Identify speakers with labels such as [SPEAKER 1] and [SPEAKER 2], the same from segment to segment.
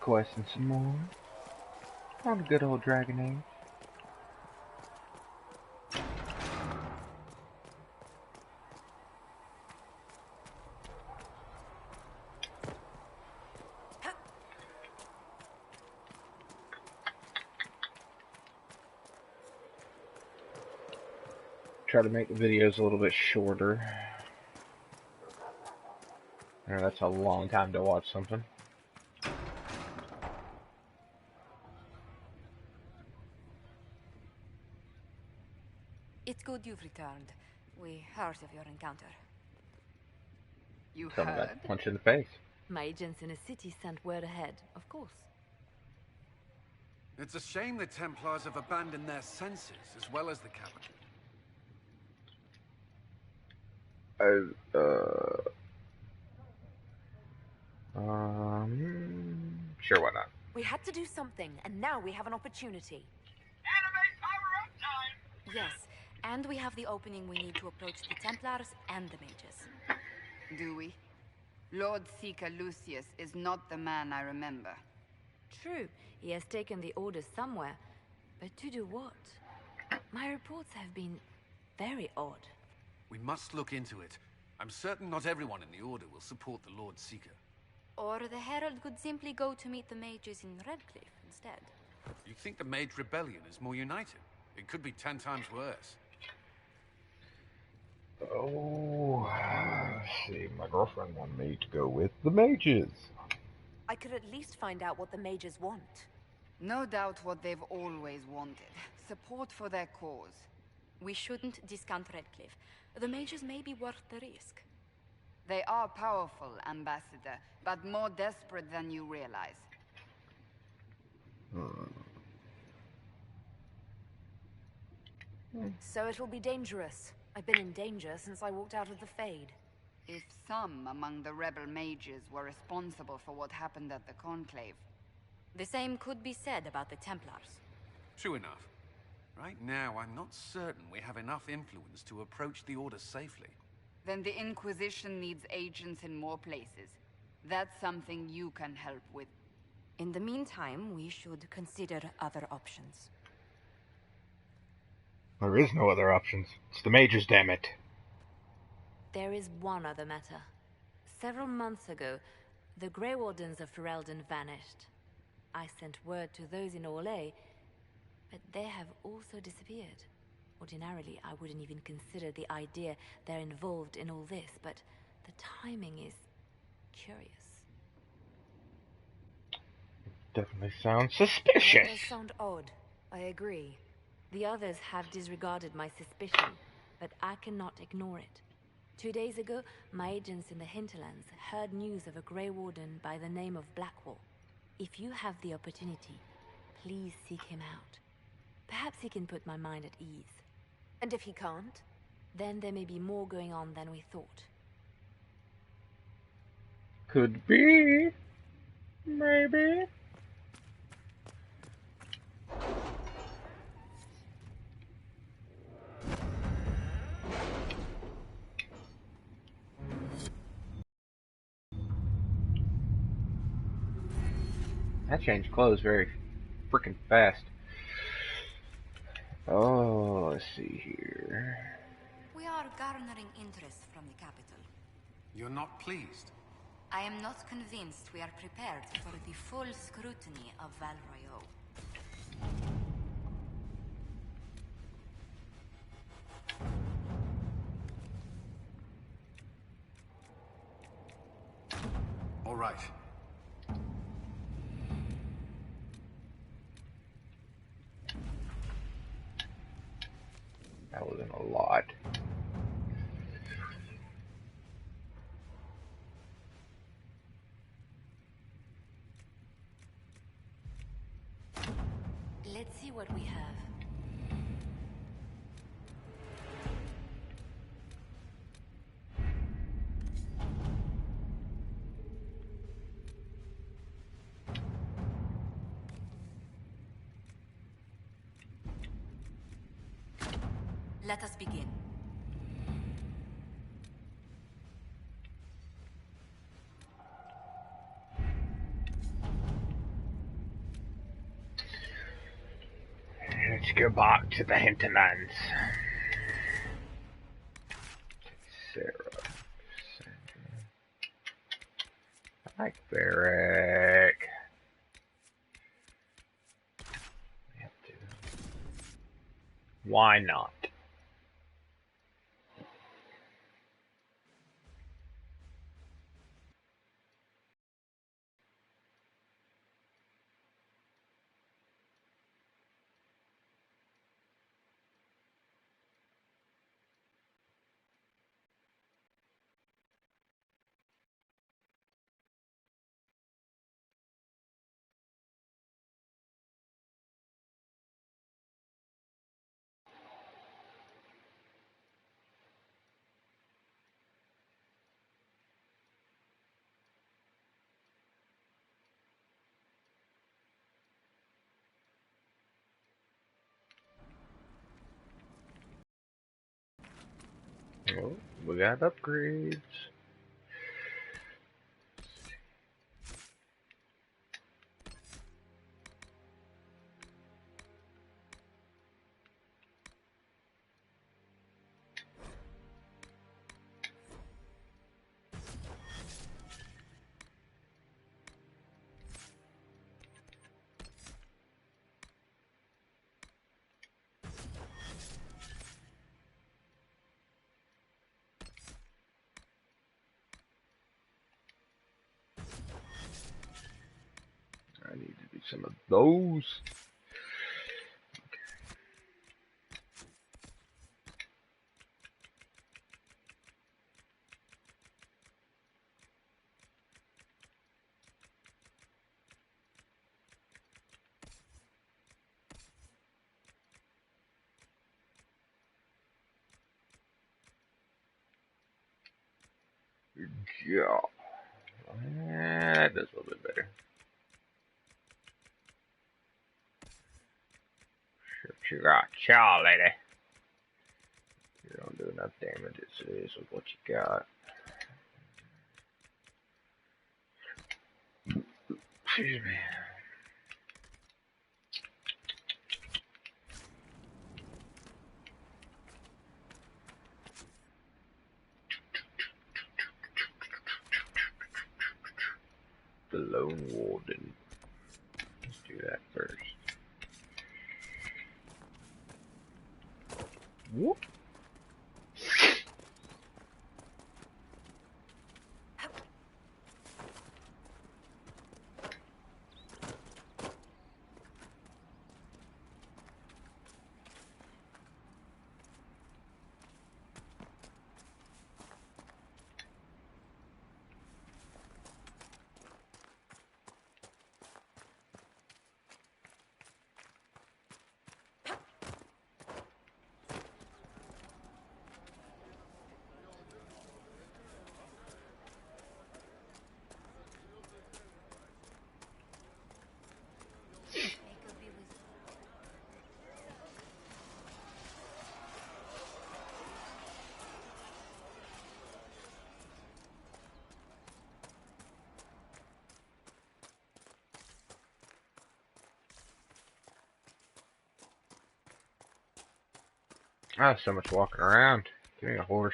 [SPEAKER 1] questing some more on the good old Dragon Age. Try to make the videos a little bit shorter. I know that's a long time to watch something.
[SPEAKER 2] It's good you've returned. We heard of your encounter.
[SPEAKER 3] You
[SPEAKER 1] Someone
[SPEAKER 3] heard?
[SPEAKER 1] got punched in the face.
[SPEAKER 2] My agents in the city sent word ahead, of course.
[SPEAKER 4] It's a shame the Templars have abandoned their senses as well as the capital.
[SPEAKER 1] Sure, why not?
[SPEAKER 2] We had to do something, and now we have an opportunity.
[SPEAKER 5] Anime power-up time!
[SPEAKER 2] Yes, and we have the opening we need to approach the Templars and the mages.
[SPEAKER 3] Do we? Lord Seeker Lucius is not the man I remember.
[SPEAKER 2] True, he has taken the orders somewhere, but to do what? My reports have been very odd.
[SPEAKER 4] We must look into it. I'm certain not everyone in the Order will support the Lord Seeker.
[SPEAKER 2] Or the Herald could simply go to meet the mages in Redcliffe instead.
[SPEAKER 4] You think the Mage Rebellion is more united? It could be 10 times worse.
[SPEAKER 1] Oh, see, my girlfriend wanted me to go with the mages.
[SPEAKER 2] I could at least find out what the mages want.
[SPEAKER 3] No doubt what they've always wanted. Support for their cause.
[SPEAKER 2] We shouldn't discount Redcliffe. The mages may be worth the risk.
[SPEAKER 3] They are powerful, Ambassador, but more desperate than you realize.
[SPEAKER 2] So it will be dangerous. I've been in danger since I walked out of the Fade.
[SPEAKER 3] If some among the rebel mages were responsible for what happened at the Conclave.
[SPEAKER 2] The same could be said about the Templars.
[SPEAKER 4] True enough. Right now, I'm not certain we have enough influence to approach the Order safely.
[SPEAKER 3] Then the Inquisition needs agents in more places. That's something you can help with.
[SPEAKER 2] In the meantime, we should consider other options.
[SPEAKER 1] There is no other options. It's the mages, damn it.
[SPEAKER 2] There is one other matter. Several months ago, the Grey Wardens of Ferelden vanished. I sent word to those in Orlais, but they have also disappeared. Ordinarily, I wouldn't even consider the idea they're involved in all this, but the timing is curious.
[SPEAKER 1] Definitely sounds suspicious.
[SPEAKER 2] That does sound odd. I agree. The others have disregarded my suspicion, but I cannot ignore it. 2 days ago, my agents in the hinterlands heard news of a Grey Warden by the name of Blackwall. If you have the opportunity, please seek him out. Perhaps he can put my mind at ease. And if he can't? Then there may be more going on than we thought.
[SPEAKER 1] Could be. Maybe. That changed clothes very freaking fast. Oh, let's see here.
[SPEAKER 2] We are garnering interest from the capital.
[SPEAKER 4] You're not pleased?
[SPEAKER 2] I am not convinced we are prepared for the full scrutiny of Val Royeaux.
[SPEAKER 4] All right.
[SPEAKER 1] That wasn't a lot.
[SPEAKER 2] Let's see what we have. Let us begin.
[SPEAKER 1] Let's go back to the hinterlands. Sarah. I like Barrack. We have to. Why not? Oh, we got upgrades. I need to do some of those. Yeah. That does a little bit better. Sure, you got chow, lady. You don't do enough damage, it says, with what you got. Excuse me. The Lone Warden. Let's do that first. Whoop. Ah, so much walking around. Give me a horse.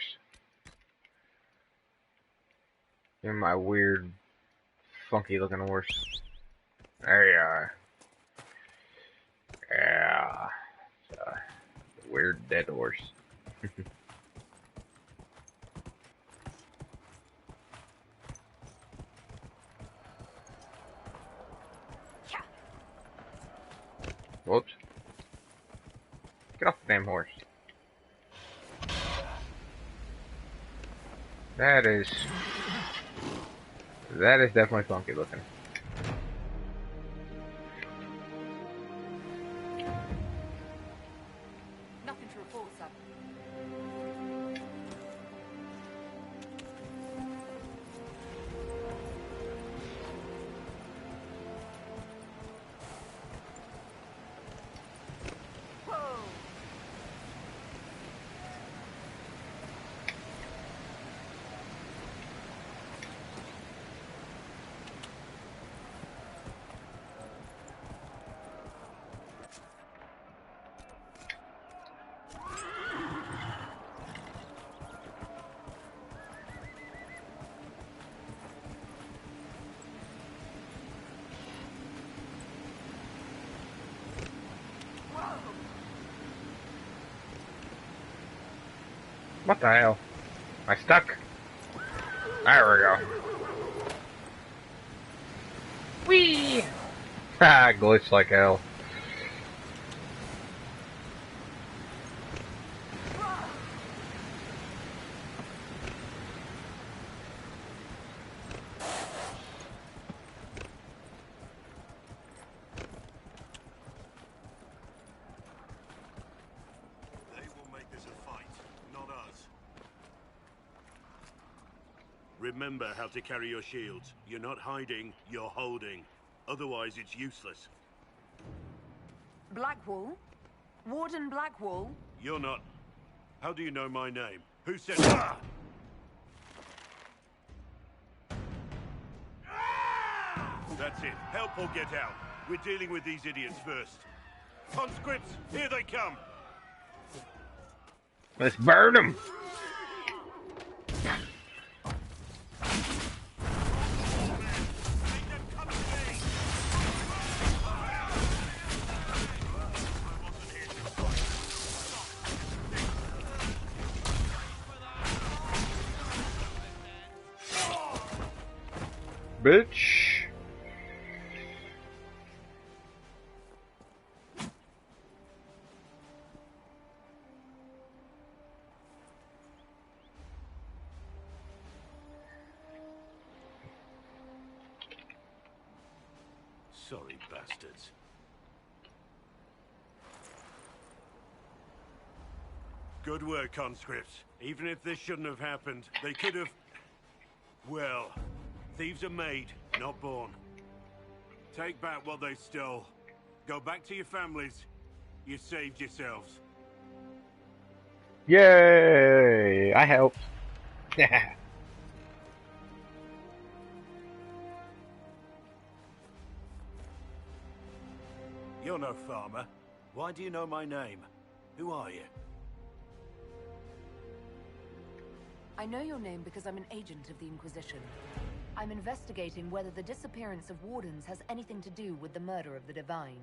[SPEAKER 1] Give me my weird, funky looking horse. There you are. Yeah. It's a weird dead horse. Whoops. Get off the damn horse. That is definitely funky looking.
[SPEAKER 3] Nothing to report, sir.
[SPEAKER 1] What the hell? Am I stuck? There we go. Whee! Ha! Glitch like hell.
[SPEAKER 6] Remember how to carry your shields. You're not hiding, you're holding. Otherwise, it's useless.
[SPEAKER 3] Blackwall? Warden Blackwall?
[SPEAKER 6] You're not... How do you know my name? Who said... Ah! That's it. Help or get out. We're dealing with these idiots first. Conscripts, here they come!
[SPEAKER 1] Let's burn them! Bitch.
[SPEAKER 6] Sorry, bastards. Good work, conscripts. Even if this shouldn't have happened, they could have... Well, thieves are made, not born. Take back what they stole. Go back to your families. You saved yourselves.
[SPEAKER 1] Yay! I helped.
[SPEAKER 6] You're no farmer. Why do you know my name? Who are you?
[SPEAKER 7] I know your name because I'm an agent of the Inquisition. I'm investigating whether the disappearance of Wardens has anything to do with the murder of the Divine.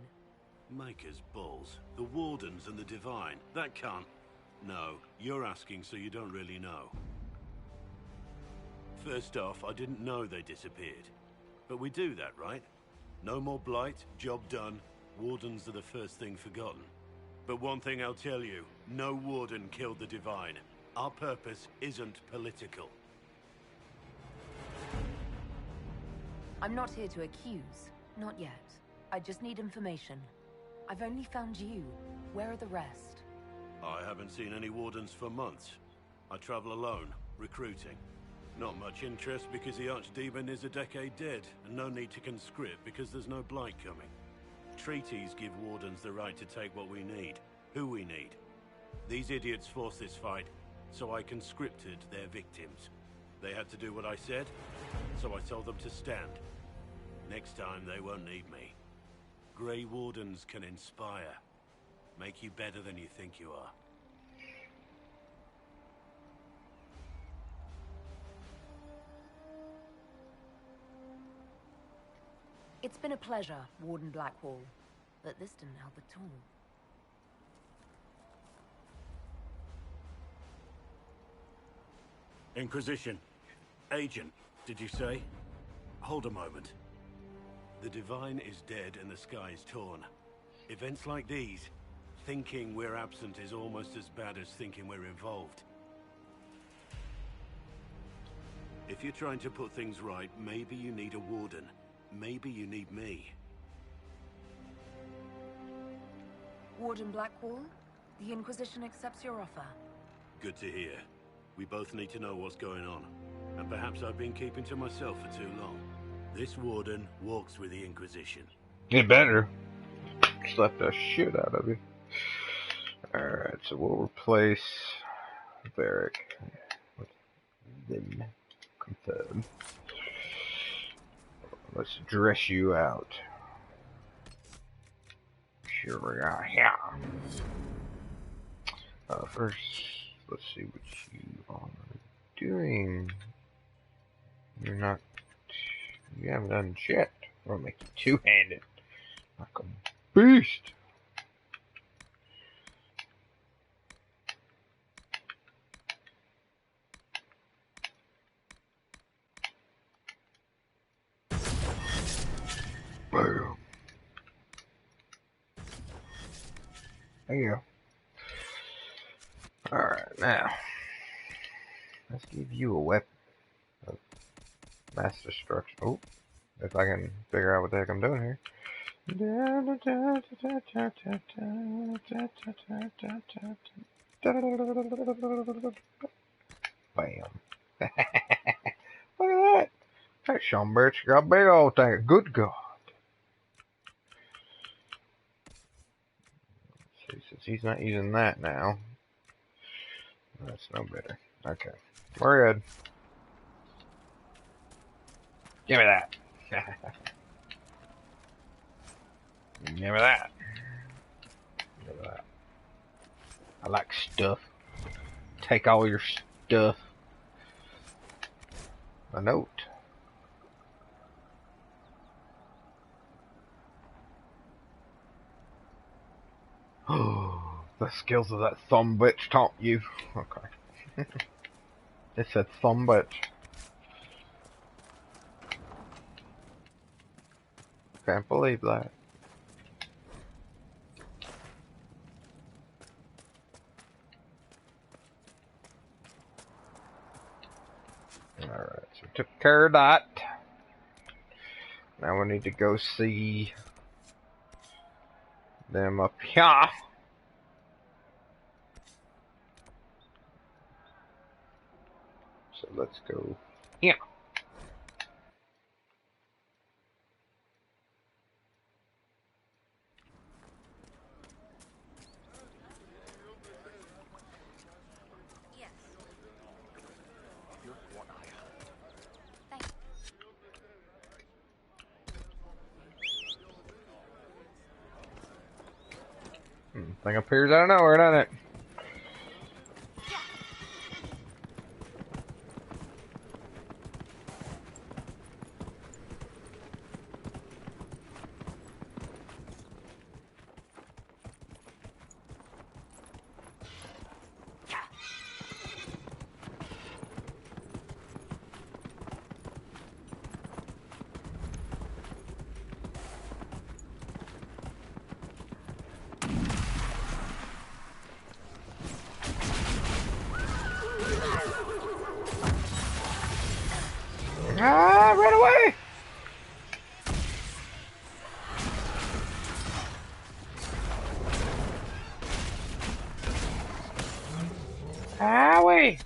[SPEAKER 6] Maker's balls. The Wardens and the Divine. That can't... No, you're asking so you don't really know. First off, I didn't know they disappeared. But we do that, right? No more blight, job done. Wardens are the first thing forgotten. But one thing I'll tell you, no Warden killed the Divine. Our purpose isn't political.
[SPEAKER 7] I'm not here to accuse. Not yet. I just need information. I've only found you. Where are the rest?
[SPEAKER 6] I haven't seen any Wardens for months. I travel alone, recruiting. Not much interest because the Archdemon is a decade dead, and no need to conscript because there's no blight coming. Treaties give Wardens the right to take what we need, who we need. These idiots forced this fight, so I conscripted their victims. They had to do what I said, so I told them to stand. Next time they won't need me. Grey Wardens can inspire. Make you better than you think you are.
[SPEAKER 7] It's been a pleasure, Warden Blackwall. But this didn't help at all.
[SPEAKER 6] Inquisition. Agent, did you say? Hold a moment. The Divine is dead and the sky is torn. Events like these, thinking we're absent is almost as bad as thinking we're involved. If you're trying to put things right, maybe you need a Warden. Maybe you need me.
[SPEAKER 7] Warden Blackwall, the Inquisition accepts your offer.
[SPEAKER 6] Good to hear. We both need to know what's going on. And perhaps I've been keeping to myself for too long. This Warden walks with the Inquisition.
[SPEAKER 1] It better. Slap the shit out of you. Alright, so we'll replace Varric with them. Confirm. Let's dress you out. Here we are. Yeah. First, let's see what you are doing. You're not. You haven't done shit. I'll make you two-handed, like a beast. Boom. There you go. Alright, now. Let's give you a weapon of mass destruction. Oh, if I can figure out what the heck I'm doing here. Bam. Look at that. That Sean Birch got a big old thing. Good God. See, since he's not using that now, that's no better. Okay. We're good. Give me that. Give me that. Give me that. I like stuff. Take all your stuff. A note. Oh, the skills of that thumb bitch taught you. Okay. It said thumb bitch. Can't believe that. Alright, so we took care of that. Now we need to go see them up here. So let's go here. Thing appears out of nowhere, doesn't it? Ah, run away! Howie!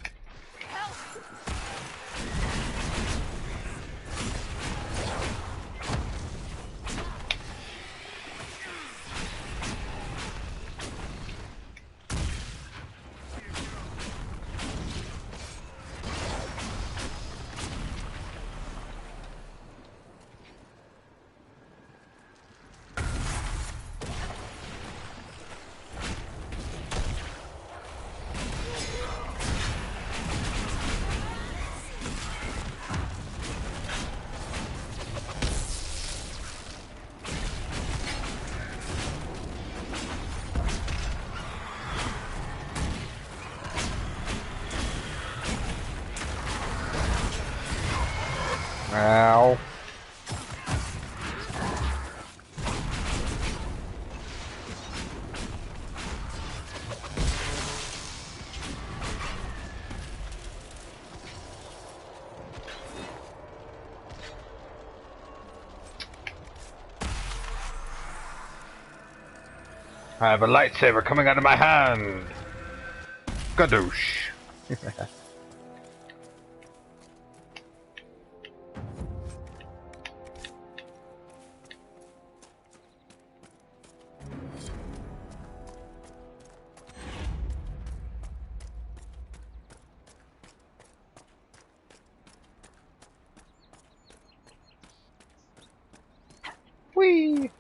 [SPEAKER 1] Ow. I have a lightsaber coming out of my hand. Gadoosh. Whee!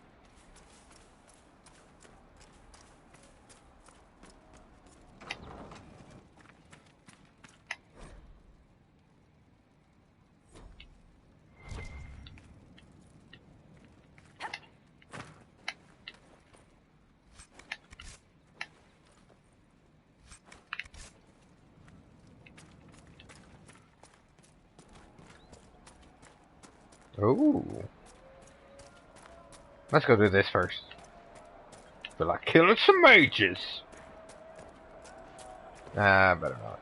[SPEAKER 1] Ooh. Let's go do this first. Feel like killing some mages. Nah, better not.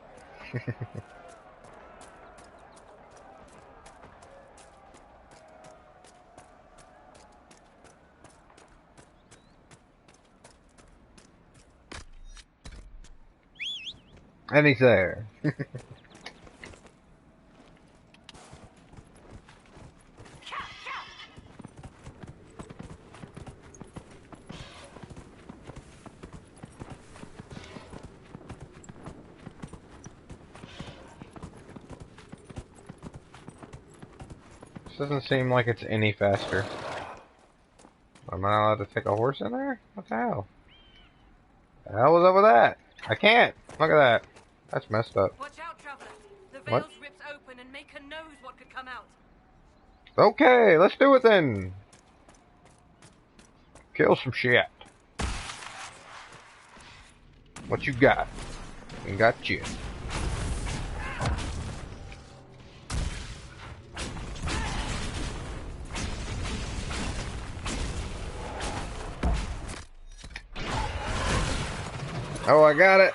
[SPEAKER 1] And he's there. This doesn't seem like it's any faster. Am I not allowed to take a horse in there? What the hell? The hell was up with that? I can't! Look at that. That's messed up.
[SPEAKER 7] Watch out, traveler. The
[SPEAKER 1] What?
[SPEAKER 7] veils ripped open and Maker knows what could come out.
[SPEAKER 1] Okay, let's do it then! Kill some shit. What you got? You got you. Oh, I got it.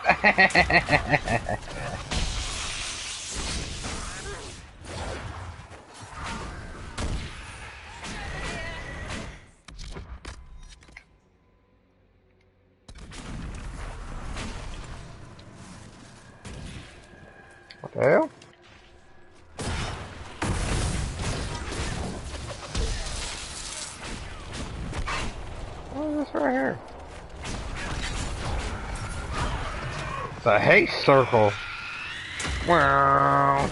[SPEAKER 1] What the hell? What is this right here? It's a haste circle. Wow.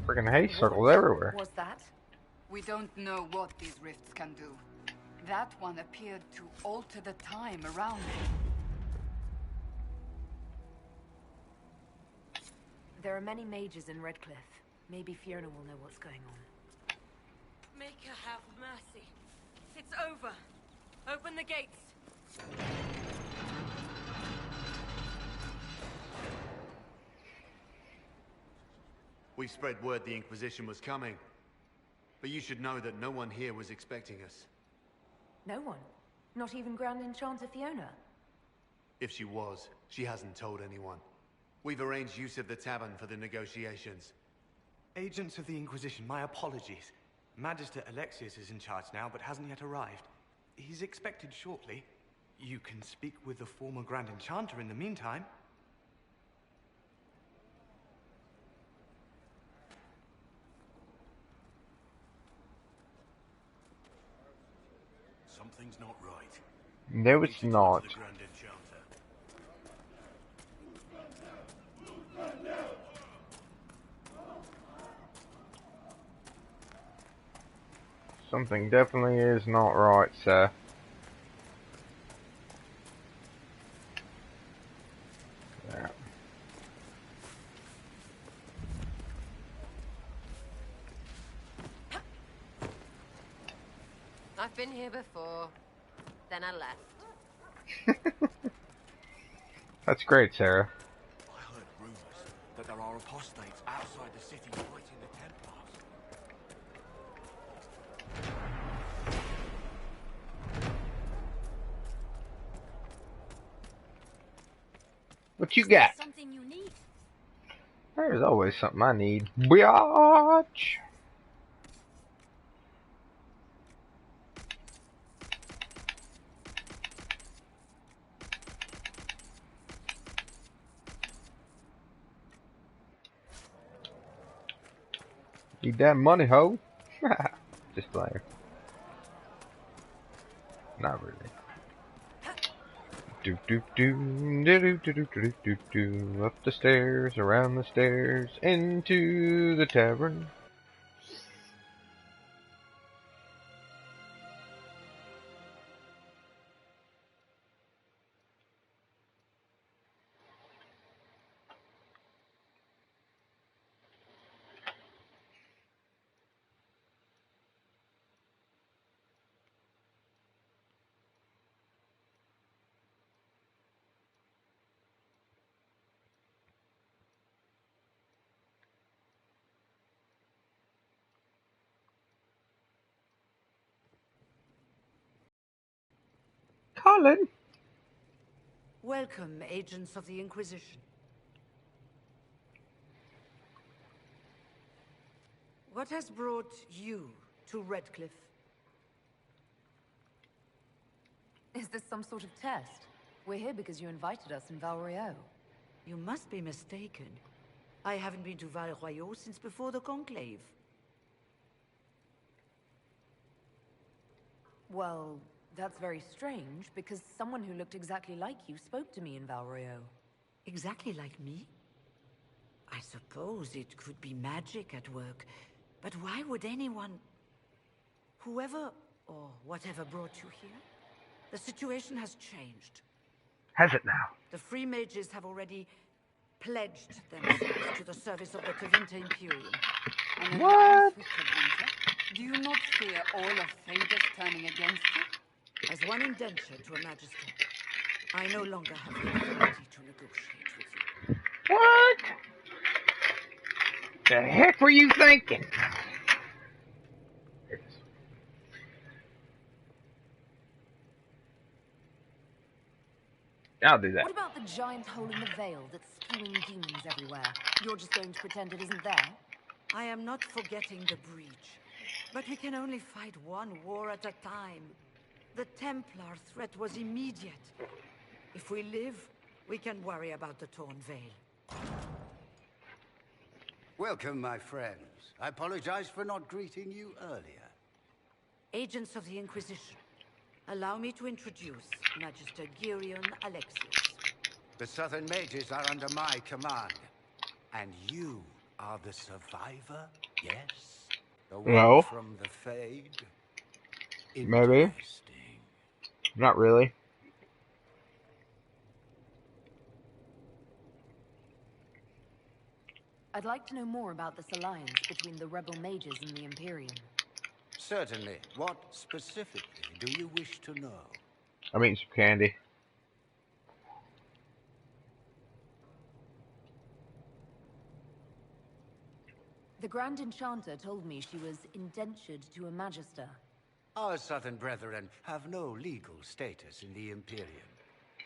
[SPEAKER 1] Freaking haste circles everywhere.
[SPEAKER 7] Was that?
[SPEAKER 3] We don't know what these rifts can do. That one appeared to alter the time around it.
[SPEAKER 7] There are many mages in Redcliffe. Maybe Fiona will know what's going on. Maker have mercy. It's over. Open the gates.
[SPEAKER 8] We spread word the Inquisition was coming. But you should know that no one here was expecting us.
[SPEAKER 7] No one? Not even Grand Enchanter Fiona?
[SPEAKER 8] If she was, she hasn't told anyone. We've arranged use of the tavern for the negotiations.
[SPEAKER 9] Agents of the Inquisition, my apologies. Magister Alexius is in charge now, but hasn't yet arrived. He's expected shortly. You can speak with the former Grand Enchanter in the meantime.
[SPEAKER 6] Something's not right.
[SPEAKER 1] No, it's not.
[SPEAKER 6] The Grand Enchanter.
[SPEAKER 1] Something definitely is not right, sir. Yeah.
[SPEAKER 10] I've been here before. Then I left.
[SPEAKER 1] That's great, Sarah.
[SPEAKER 4] I heard rumors that there are apostates outside the city fighting the Templars.
[SPEAKER 1] What you got?
[SPEAKER 2] Something you need.
[SPEAKER 1] There's always something I need. Biatch! Need that money, ho? Just playing. Not really. Do do do do do do do do do up the stairs, around the stairs, into the tavern. calling.
[SPEAKER 11] Welcome, agents of the Inquisition. What has brought you to Redcliffe?
[SPEAKER 7] Is this some sort of test? We're here because you invited us in Valrio.
[SPEAKER 11] You must be mistaken. I haven't been to Valroyo since before the Conclave.
[SPEAKER 7] Well, that's very strange, because someone who looked exactly like you spoke to me in Valrio.
[SPEAKER 11] Exactly like me? I suppose it could be magic at work, but why would anyone... Whoever or whatever brought you here? The situation has changed.
[SPEAKER 1] Has it now?
[SPEAKER 11] The free mages have already pledged themselves to the service of the Tevinter Imperium.
[SPEAKER 3] An
[SPEAKER 1] What?
[SPEAKER 3] alliance with Tevinter? Do you not fear all of Thedas turning against you?
[SPEAKER 11] As one indenture to a magister, I no longer have the authority to negotiate with you.
[SPEAKER 1] What? The heck were you thinking? I'll do that.
[SPEAKER 7] What about the giant hole in the veil that's spewing demons everywhere? You're just going to pretend it isn't there?
[SPEAKER 11] I am not forgetting the breach, but we can only fight one war at a time. The Templar threat was immediate. If we live, we can worry about the torn veil.
[SPEAKER 12] Welcome, my friends. I apologize for not greeting you earlier.
[SPEAKER 11] Agents of the Inquisition, allow me to introduce Magister Girion Alexius.
[SPEAKER 12] The Southern Mages are under my command. And you are the survivor, yes? The one
[SPEAKER 1] No.
[SPEAKER 12] from the Fade?
[SPEAKER 1] Maybe. Not really.
[SPEAKER 7] I'd like to know more about this alliance between the rebel mages and the Imperium.
[SPEAKER 12] Certainly. What specifically do you wish to know?
[SPEAKER 1] I'm eating some candy.
[SPEAKER 7] The Grand Enchanter told me she was indentured to a Magister.
[SPEAKER 12] Our Southern brethren have no legal status in the Imperium.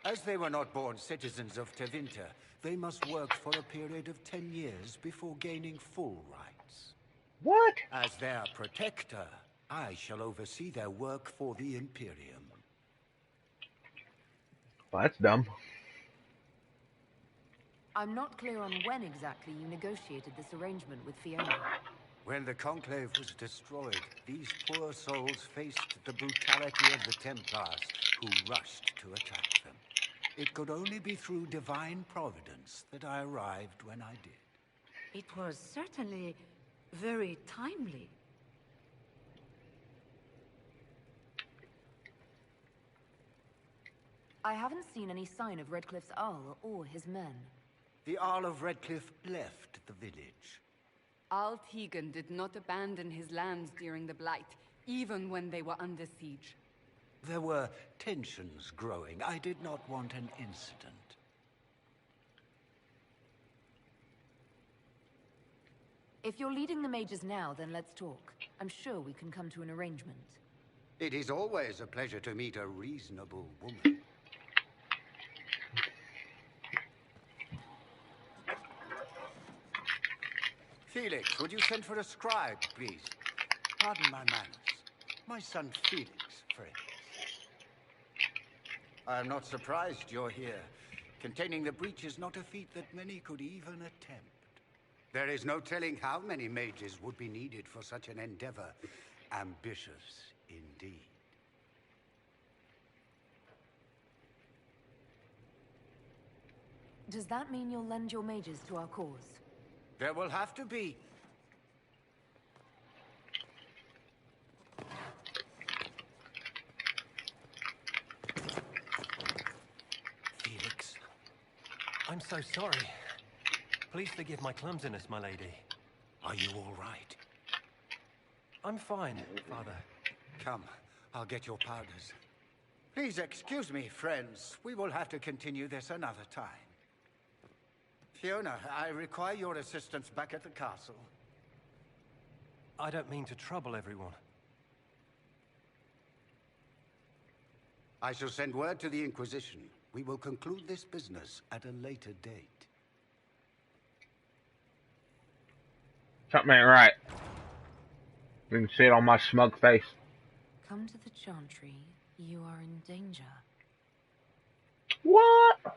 [SPEAKER 12] As they were not born citizens of Tevinter, they must work for a period of 10 years before gaining full rights.
[SPEAKER 1] What?
[SPEAKER 12] As their protector, I shall oversee their work for the Imperium.
[SPEAKER 1] Well, that's dumb.
[SPEAKER 7] I'm not clear on when exactly you negotiated this arrangement with Fiona.
[SPEAKER 12] When the Conclave was destroyed, these poor souls faced the brutality of the Templars, who rushed to attack them. It could only be through divine providence that I arrived when I did.
[SPEAKER 11] It was certainly very timely.
[SPEAKER 7] I haven't seen any sign of Redcliffe's Arl or his men.
[SPEAKER 12] The Arl of Redcliffe left the village.
[SPEAKER 3] Al Tegan did not abandon his lands during the Blight, even when they were under siege.
[SPEAKER 12] There were tensions growing. I did not want an incident.
[SPEAKER 7] If you're leading the mages now, then let's talk. I'm sure we can come to an arrangement.
[SPEAKER 12] It is always a pleasure to meet a reasonable woman. Felix, would you send for a scribe, please? Pardon my manners. My son Felix, friends. I am not surprised you're here. Containing the breach is not a feat that many could even attempt. There is no telling how many mages would be needed for such an endeavor. Ambitious, indeed.
[SPEAKER 7] Does that mean you'll lend your mages to our cause?
[SPEAKER 12] There will have to be.
[SPEAKER 13] Felix, I'm so sorry. Please forgive my clumsiness, my lady.
[SPEAKER 12] Are you all right?
[SPEAKER 13] I'm fine, Father.
[SPEAKER 12] Come, I'll get your powders. Please excuse me, friends. We will have to continue this another time. Fiona, I require your assistance back at the castle.
[SPEAKER 13] I don't mean to trouble everyone.
[SPEAKER 12] I shall send word to the Inquisition. We will conclude this business at a later date.
[SPEAKER 1] Something ain't right. You can see it on my smug face.
[SPEAKER 7] Come to the Chantry. You are in danger.
[SPEAKER 1] What?
[SPEAKER 2] Wow,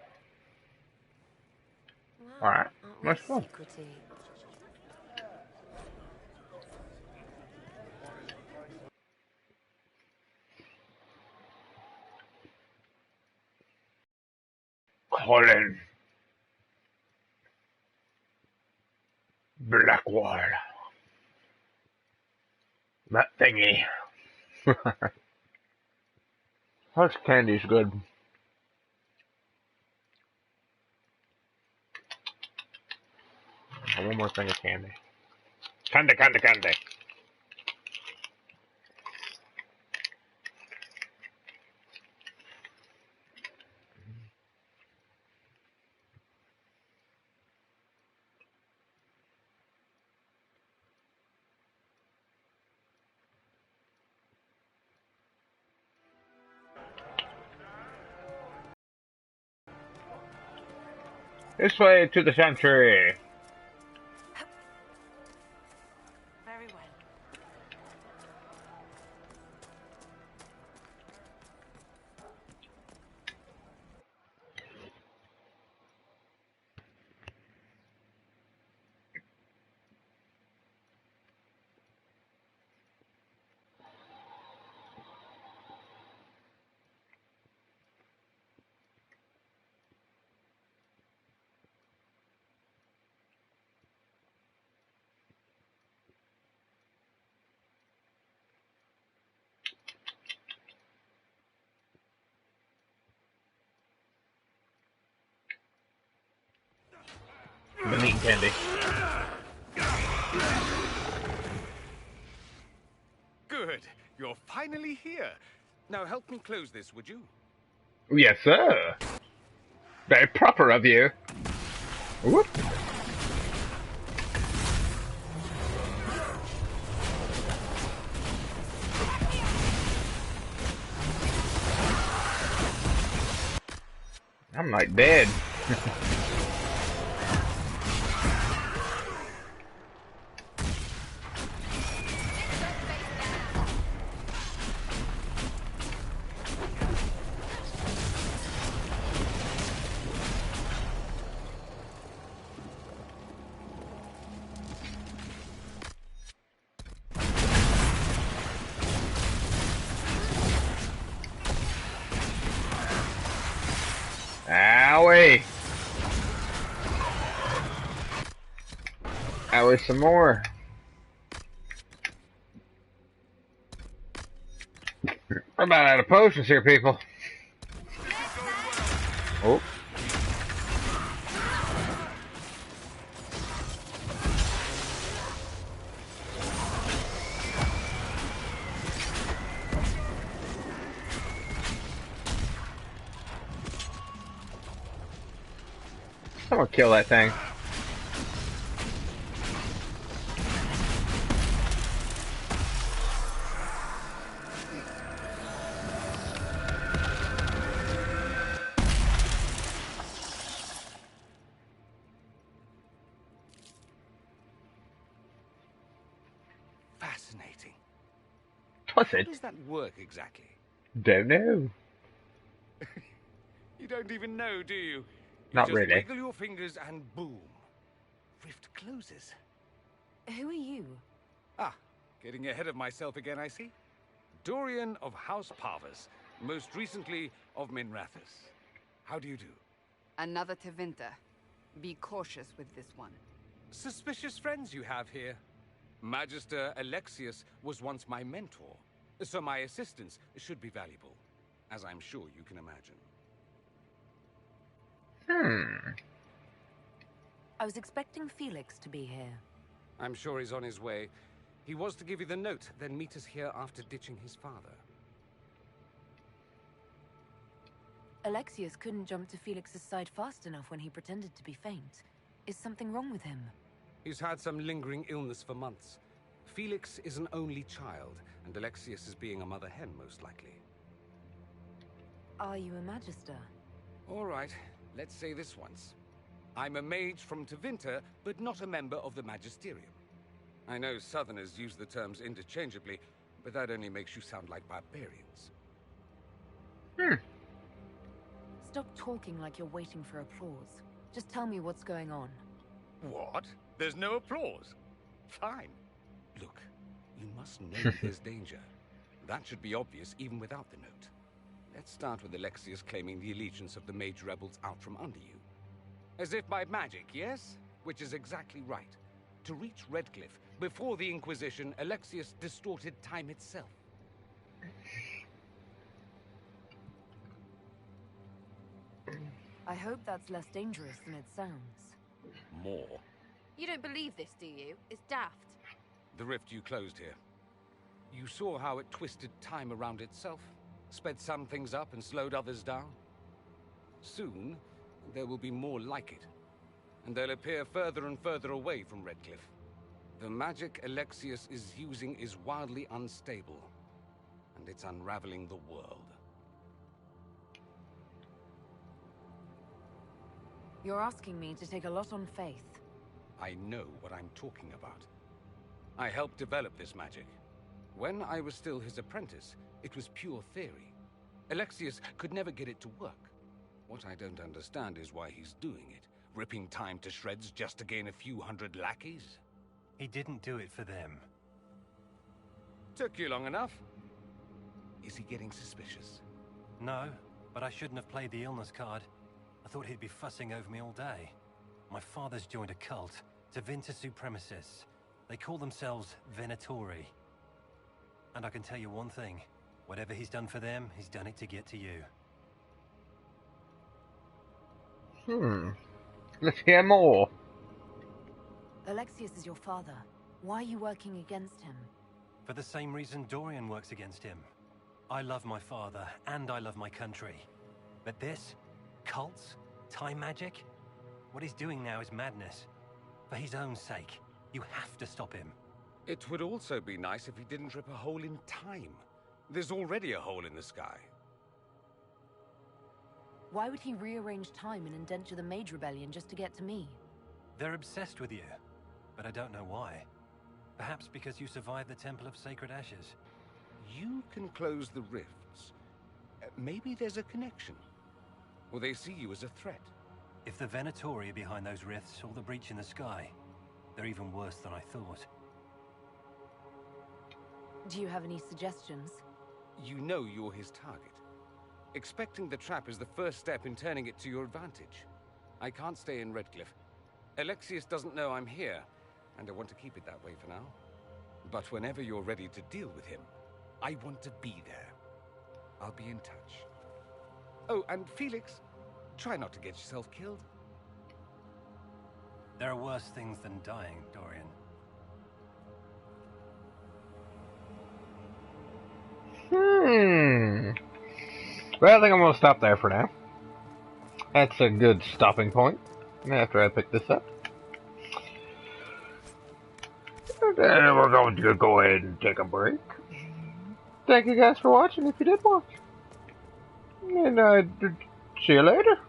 [SPEAKER 1] Alright,
[SPEAKER 2] aren't we
[SPEAKER 1] let's go.
[SPEAKER 2] secretive?
[SPEAKER 1] Colin. Blackwater. That thingy. This candy's good. One more thing of candy. Candy, candy, candy. This way to the Chantry.
[SPEAKER 7] Very well.
[SPEAKER 1] Been eating candy.
[SPEAKER 4] Good. You're finally here. Now help me close this, would you?
[SPEAKER 1] Yes, sir. Very proper of you. Whoop. I'm like dead. Owie! Owie, some more. We're about out of potions here, people. Oh. Someone kill that thing.
[SPEAKER 4] Fascinating.
[SPEAKER 1] What's
[SPEAKER 4] How
[SPEAKER 1] it?
[SPEAKER 4] does that work exactly?
[SPEAKER 1] Don't know.
[SPEAKER 4] You don't even know, do you? You
[SPEAKER 1] Not
[SPEAKER 4] just
[SPEAKER 1] really.
[SPEAKER 4] wiggle your fingers and boom. Rift closes.
[SPEAKER 7] Who are you?
[SPEAKER 4] Ah, getting ahead of myself again, I see. Dorian of House Parvus, most recently of Minrathous. How do you do?
[SPEAKER 3] Another Tevinter. Be cautious with this one.
[SPEAKER 4] Suspicious friends you have here. Magister Alexius was once my mentor, so my assistance should be valuable, as I'm sure you can imagine.
[SPEAKER 7] I was expecting Felix to be here.
[SPEAKER 4] I'm sure he's on his way. He was to give you the note, then meet us here after ditching his father.
[SPEAKER 7] Alexius couldn't jump to Felix's side fast enough when he pretended to be faint. Is something wrong with him?
[SPEAKER 4] He's had some lingering illness for months. Felix is an only child, and Alexius is being a mother hen, most likely.
[SPEAKER 7] Are you a Magister?
[SPEAKER 4] All right, let's say this once. I'm a mage from Tevinter, but not a member of the Magisterium. I know Southerners use the terms interchangeably, but that only makes you sound like barbarians.
[SPEAKER 7] Stop talking like you're waiting for applause. Just tell me what's going on.
[SPEAKER 4] What? There's no applause? Fine. Look, you must know there's danger. That should be obvious even without the note. Let's start with Alexius claiming the allegiance of the mage rebels out from under you. As if by magic, yes? Which is exactly right. To reach Redcliffe, before the Inquisition, Alexius distorted time itself.
[SPEAKER 7] I hope that's less dangerous than it sounds.
[SPEAKER 4] More.
[SPEAKER 10] You don't believe this, do you? It's daft.
[SPEAKER 4] The rift you closed here. You saw how it twisted time around itself, sped some things up and slowed others down. Soon, there will be more like it, and they'll appear further and further away from Redcliffe. The magic Alexius is using is wildly unstable, and it's unraveling the world.
[SPEAKER 7] You're asking me to take a lot on faith.
[SPEAKER 4] I know what I'm talking about. I helped develop this magic. When I was still his apprentice, it was pure theory. Alexius could never get it to work. What I don't understand is why he's doing it, ripping time to shreds just to gain a few hundred lackeys.
[SPEAKER 13] He didn't do it for them.
[SPEAKER 4] Took you long enough. Is he getting suspicious?
[SPEAKER 13] No, but I shouldn't have played the illness card. I thought he'd be fussing over me all day. My father's joined a cult, Tevinter Supremacists. They call themselves Venatori. And I can tell you one thing. Whatever he's done for them, he's done it to get to you.
[SPEAKER 1] Let's hear more.
[SPEAKER 7] Alexius is your father. Why are you working against him?
[SPEAKER 13] For the same reason Dorian works against him. I love my father, and I love my country. But this? Cults? Time magic? What he's doing now is madness. For his own sake, you have to stop him.
[SPEAKER 4] It would also be nice if he didn't rip a hole in time. There's already a hole in the sky.
[SPEAKER 7] Why would he rearrange time and indenture the Mage Rebellion just to get to me?
[SPEAKER 13] They're obsessed with you, but I don't know why. Perhaps because you survived the Temple of Sacred Ashes.
[SPEAKER 4] You can close the rifts. Maybe there's a connection. Or they see you as a threat.
[SPEAKER 13] If the Venatori are behind those rifts or the breach in the sky, they're even worse than I thought.
[SPEAKER 7] Do you have any suggestions?
[SPEAKER 4] You know you're his target. Expecting the trap is the first step in turning it to your advantage. I can't stay in Redcliffe. Alexius doesn't know I'm here, and I want to keep it that way for now. But whenever you're ready to deal with him, I want to be there. I'll be in touch. Oh, and Felix, try not to get yourself killed.
[SPEAKER 13] There are worse things than dying, Dorian.
[SPEAKER 1] Well, I think I'm going to stop there for now. That's a good stopping point after I pick this up. And then we're going to go ahead and take a break. Thank you guys for watching if you did watch. And see you later.